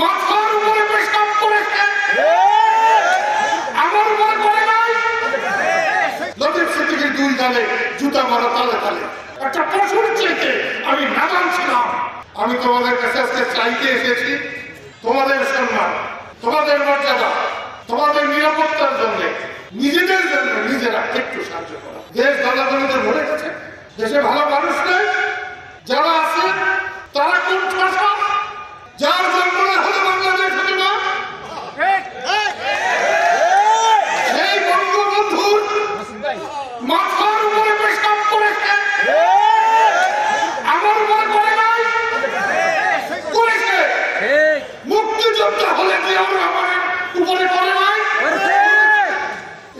মাথার উপরে পেশাব করেছে, আমার উপর করে নাই। লতিফ সিদ্দিকীর দুই গালে জুতা মারা তালে তালে একটা পশুর চেয়ে আমি নাদান ছিলাম। আমি তোমাদের কাছে আজকে চাইতে এসেছি তোমাদের সম্মান, তোমাদের মর্যাদা, তোমাদের নিরাপত্তার জন্য, নিজেদের জন্য নিজেরা একটু সাহায্য করা। দেশ দালাদলিতে ভরে গেছে, দেশে ভালো মানুষ নেই, যারা আছে তারা কোন ঠাসা, যার জন্ম হলো বাংলাদেশ হতো না, সেই বঙ্গবন্ধুর মাথার উপরে পেশাব করেছে, আমার উপর করে নাই, করেছে। মুক্তিযোদ্ধা হলে কি আমরা আমার উপরে করে নাই?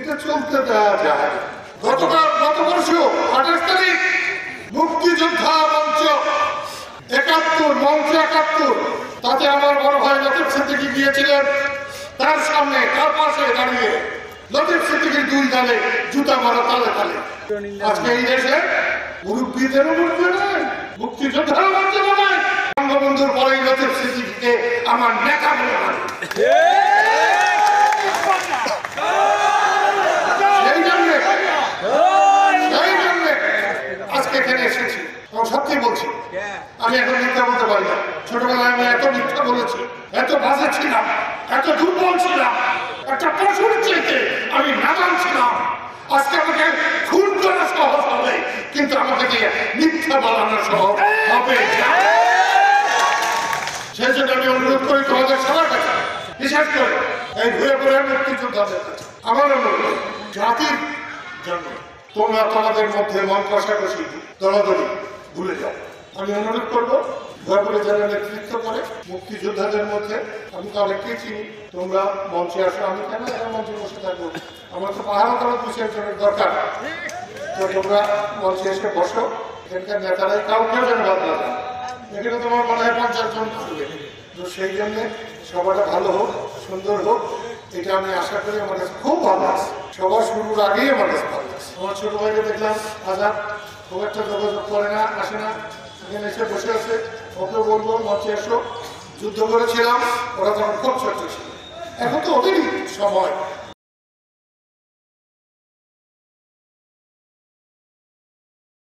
এটা চলতে দেওয়া যায়। গত বর্ষ 28 তারিখ মুক্তিযোদ্ধা মঞ্চ 71 তাতে আমার বড় ভাই লতিফ সিদ্দিকী গিয়েছিলেন। তার সামনে তার পাশে দাঁড়িয়ে লতিফ সিদ্দিকীর দুই গালে জুতা মারা তালে তালে। আজকে এই দেশে মুরব্বীদেরও মর্যাদা নাই, মুক্তিযোদ্ধারও মর্যাদা নাই। বঙ্গবন্ধুর পরেই লতিফ সিদ্দিকীকে আমার নেতা বলে মানে। সেই জন্য আজকে এখানে এসেছি। সত্যি বলছি, আমি এখন মিথ্যা বলতে পারি না। ছোটবেলায় আমি এত মিথ্যা বলেছি, এত বাজে ছিলাম, এত দুর্বল ছিলাম, একটা পশুর চেয়ে আমি নাদান ছিলাম। আজকে আমাকে খুন করা সহজ হবে, কিন্তু আমাকে দিয়ে মিথ্যা বলানো সহজ হবে। সেই জন্য আমি অনুরোধ করি তোমাদের সবার কাছে, বিশেষ করে এই ঘুরে ঘুরে মুক্তিযোদ্ধাদের কাছে আমার অনুরোধ, জাতির জন্য তোমরা তোমাদের মধ্যে মন কষাকষি দলাদলি ভুলে যাও। আমি অনুরোধ করবো দয়া করে যারা নেতৃত্ব করে মুক্তিযোদ্ধাদের মধ্যে, আমি তো অনেককেই চিনি, তোমরা মঞ্চে আসো। আমি কেন এরা মঞ্চে বসে থাকবো? আমার তো পাহাড় করা 2-4 জনের দরকার। তো তোমরা মঞ্চে এসে বসো। এখানকার নেতারাই কাউকেও যেন বাদ না দেয়। এখানে তোমার মনে হয় 50 জন থাকবে, তো সেই জন্যে সবাটা ভালো হোক, সুন্দর হোক, এটা আমি আশা করি। আমার কাছে খুব ভালো আছে, সবার শুরুর আগেই আমার কাছে ভালো আছে। আমার ছোট ভাইকে দেখলাম আজাদ খুব একটা যোগাযোগ করে না, আসে না, এখানে এসে বসে আছে। ওকে বলবো মঞ্চে এসো। যুদ্ধ করেছিলাম, ওরা তখন খুব ছোট্ট ছিল, এখন তো ওদেরই সময়।